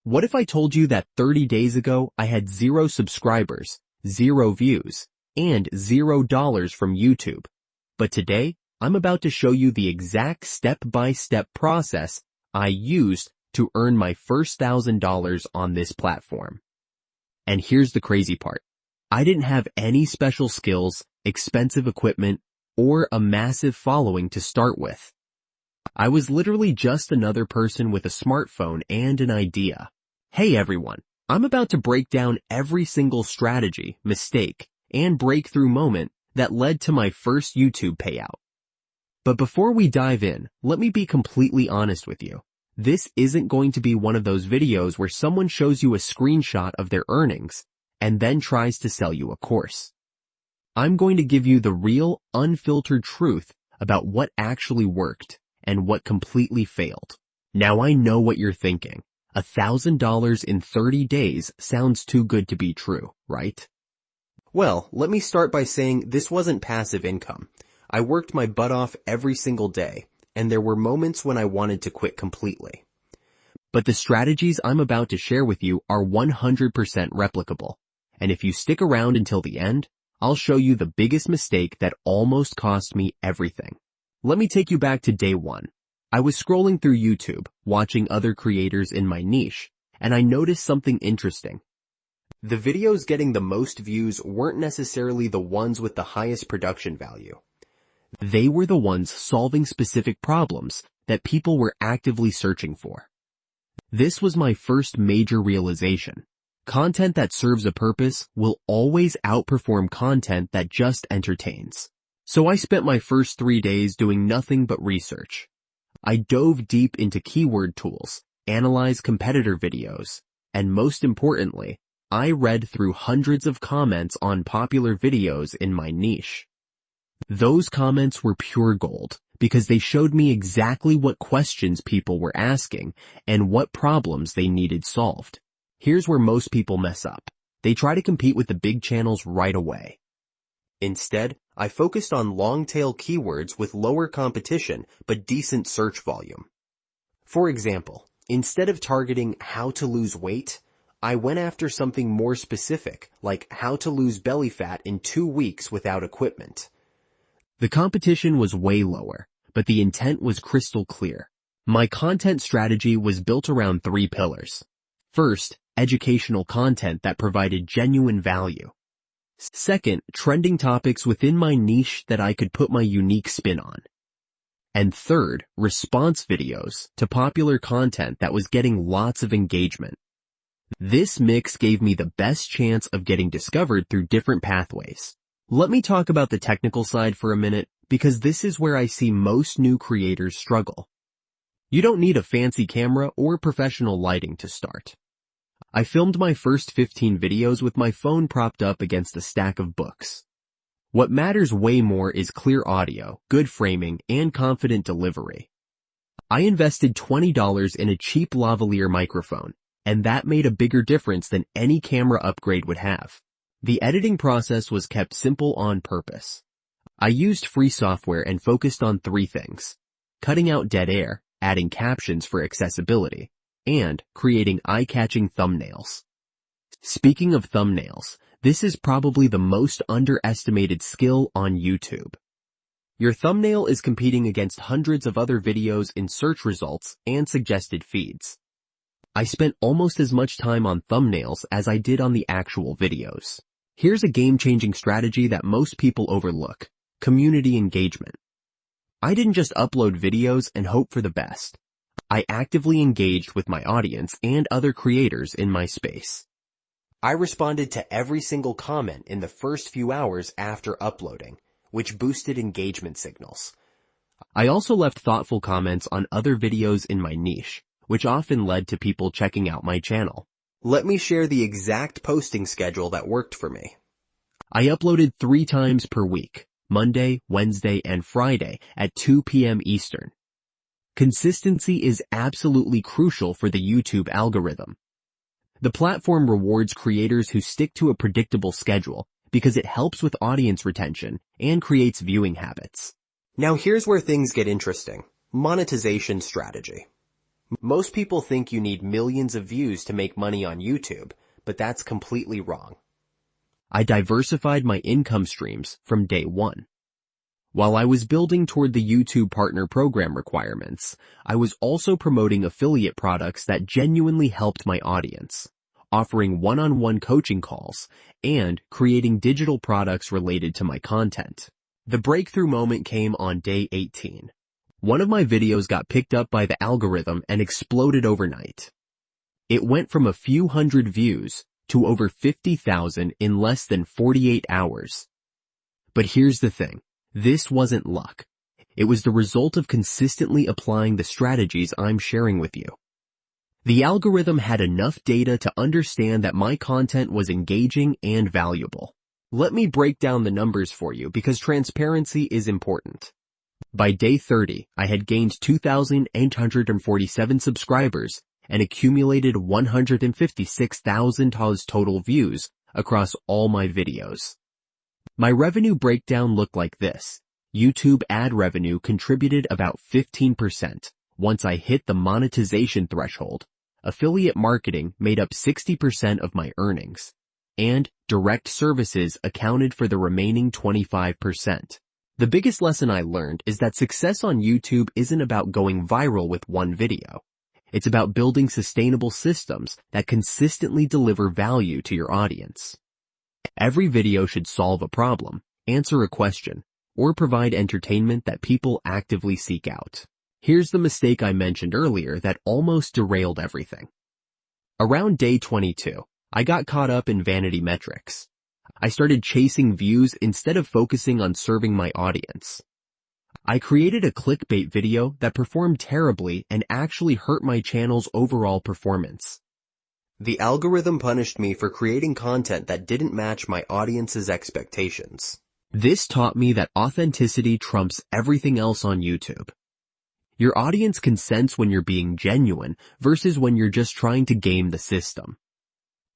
What if I told you that 30 days ago I had 0 subscribers, 0 views, and $0 from YouTube? But today, I'm about to show you the exact step-by-step process I used to earn my first $1,000 on this platform. And here's the crazy part. I didn't have any special skills, expensive equipment, or a massive following to start with. I was literally just another person with a smartphone and an idea. Hey everyone, I'm about to break down every single strategy, mistake, and breakthrough moment that led to my first YouTube payout. But before we dive in, let me be completely honest with you. This isn't going to be one of those videos where someone shows you a screenshot of their earnings and then tries to sell you a course. I'm going to give you the real, unfiltered truth about what actually worked and what completely failed. Now I know what you're thinking. $1,000 in 30 days sounds too good to be true, right? Well, let me start by saying this wasn't passive income. I worked my butt off every single day, and there were moments when I wanted to quit completely. But the strategies I'm about to share with you are 100% replicable, and if you stick around until the end, I'll show you the biggest mistake that almost cost me everything. Let me take you back to day 1. I was scrolling through YouTube, watching other creators in my niche, and I noticed something interesting. The videos getting the most views weren't necessarily the ones with the highest production value. They were the ones solving specific problems that people were actively searching for. This was my first major realization. Content that serves a purpose will always outperform content that just entertains. So I spent my first 3 days doing nothing but research. I dove deep into keyword tools, analyzed competitor videos, and most importantly, I read through hundreds of comments on popular videos in my niche. Those comments were pure gold because they showed me exactly what questions people were asking and what problems they needed solved. Here's where most people mess up. They try to compete with the big channels right away. Instead, I focused on long-tail keywords with lower competition but decent search volume. For example, instead of targeting how to lose weight, I went after something more specific, like how to lose belly fat in 2 weeks without equipment. The competition was way lower, but the intent was crystal clear. My content strategy was built around 3 pillars. First, educational content that provided genuine value. Second, trending topics within my niche that I could put my unique spin on. And third, response videos to popular content that was getting lots of engagement. This mix gave me the best chance of getting discovered through different pathways. Let me talk about the technical side for a minute, because this is where I see most new creators struggle. You don't need a fancy camera or professional lighting to start. I filmed my first 15 videos with my phone propped up against a stack of books. What matters way more is clear audio, good framing, and confident delivery. I invested $20 in a cheap lavalier microphone, and that made a bigger difference than any camera upgrade would have. The editing process was kept simple on purpose. I used free software and focused on 3 things: cutting out dead air, adding captions for accessibility, and creating eye-catching thumbnails. Speaking of thumbnails, this is probably the most underestimated skill on YouTube. Your thumbnail is competing against hundreds of other videos in search results and suggested feeds. I spent almost as much time on thumbnails as I did on the actual videos. Here's a game-changing strategy that most people overlook: community engagement. I didn't just upload videos and hope for the best. I actively engaged with my audience and other creators in my space. I responded to every single comment in the first few hours after uploading, which boosted engagement signals. I also left thoughtful comments on other videos in my niche, which often led to people checking out my channel. Let me share the exact posting schedule that worked for me. I uploaded 3 times per week, Monday, Wednesday, and Friday at 2 p.m. Eastern. Consistency is absolutely crucial for the YouTube algorithm. The platform rewards creators who stick to a predictable schedule because it helps with audience retention and creates viewing habits. Now here's where things get interesting: monetization strategy. Most people think you need millions of views to make money on YouTube, but that's completely wrong. I diversified my income streams from day one. While I was building toward the YouTube Partner Program requirements, I was also promoting affiliate products that genuinely helped my audience, offering one-on-one coaching calls, and creating digital products related to my content. The breakthrough moment came on day 18. One of my videos got picked up by the algorithm and exploded overnight. It went from a few hundred views to over 50,000 in less than 48 hours. But here's the thing. This wasn't luck. It was the result of consistently applying the strategies I'm sharing with you. The algorithm had enough data to understand that my content was engaging and valuable. Let me break down the numbers for you because transparency is important. By day 30, I had gained 2,847 subscribers and accumulated 156,000 total views across all my videos. My revenue breakdown looked like this. YouTube ad revenue contributed about 15% once I hit the monetization threshold. Affiliate marketing made up 60% of my earnings, and direct services accounted for the remaining 25%. The biggest lesson I learned is that success on YouTube isn't about going viral with one video. It's about building sustainable systems that consistently deliver value to your audience. Every video should solve a problem, answer a question, or provide entertainment that people actively seek out. Here's the mistake I mentioned earlier that almost derailed everything. Around day 22, I got caught up in vanity metrics. I started chasing views instead of focusing on serving my audience. I created a clickbait video that performed terribly and actually hurt my channel's overall performance. The algorithm punished me for creating content that didn't match my audience's expectations. This taught me that authenticity trumps everything else on YouTube. Your audience can sense when you're being genuine versus when you're just trying to game the system.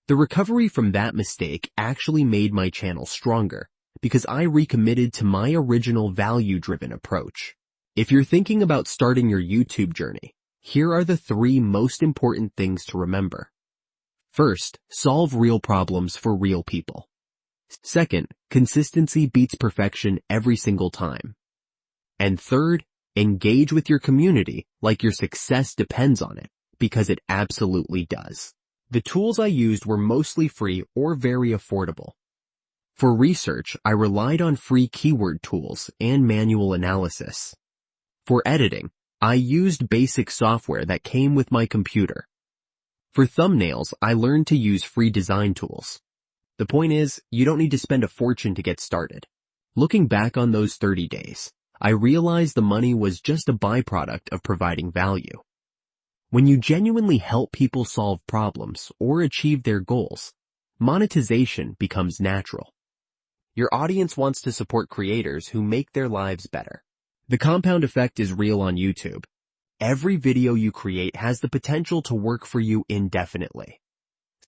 The recovery from that mistake actually made my channel stronger because I recommitted to my original value-driven approach. If you're thinking about starting your YouTube journey, here are the 3 most important things to remember. First, solve real problems for real people. Second, consistency beats perfection every single time. And third, engage with your community like your success depends on it, because it absolutely does. The tools I used were mostly free or very affordable. For research, I relied on free keyword tools and manual analysis. For editing, I used basic software that came with my computer. For thumbnails, I learned to use free design tools. The point is, you don't need to spend a fortune to get started. Looking back on those 30 days, I realized the money was just a byproduct of providing value. When you genuinely help people solve problems or achieve their goals, monetization becomes natural. Your audience wants to support creators who make their lives better. The compound effect is real on YouTube. Every video you create has the potential to work for you indefinitely.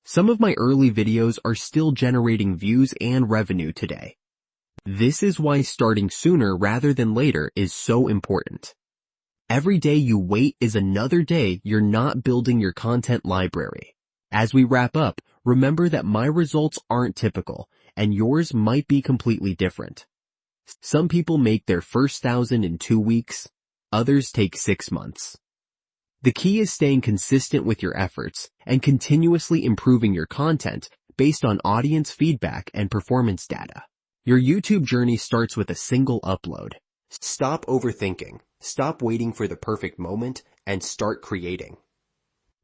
Some of my early videos are still generating views and revenue today. This is why starting sooner rather than later is so important. Every day you wait is another day you're not building your content library. As we wrap up, remember that my results aren't typical, and yours might be completely different. Some people make their first 1,000 in 2 weeks, others take 6 months. The key is staying consistent with your efforts and continuously improving your content based on audience feedback and performance data. Your YouTube journey starts with a single upload. Stop overthinking, stop waiting for the perfect moment, and start creating.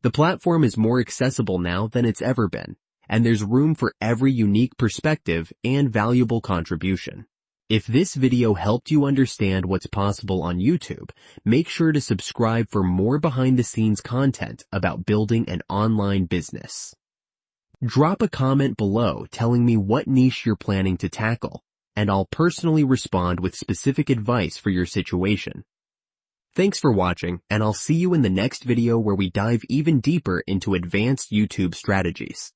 The platform is more accessible now than it's ever been, and there's room for every unique perspective and valuable contribution. If this video helped you understand what's possible on YouTube, make sure to subscribe for more behind-the-scenes content about building an online business. Drop a comment below telling me what niche you're planning to tackle, and I'll personally respond with specific advice for your situation. Thanks for watching, and I'll see you in the next video where we dive even deeper into advanced YouTube strategies.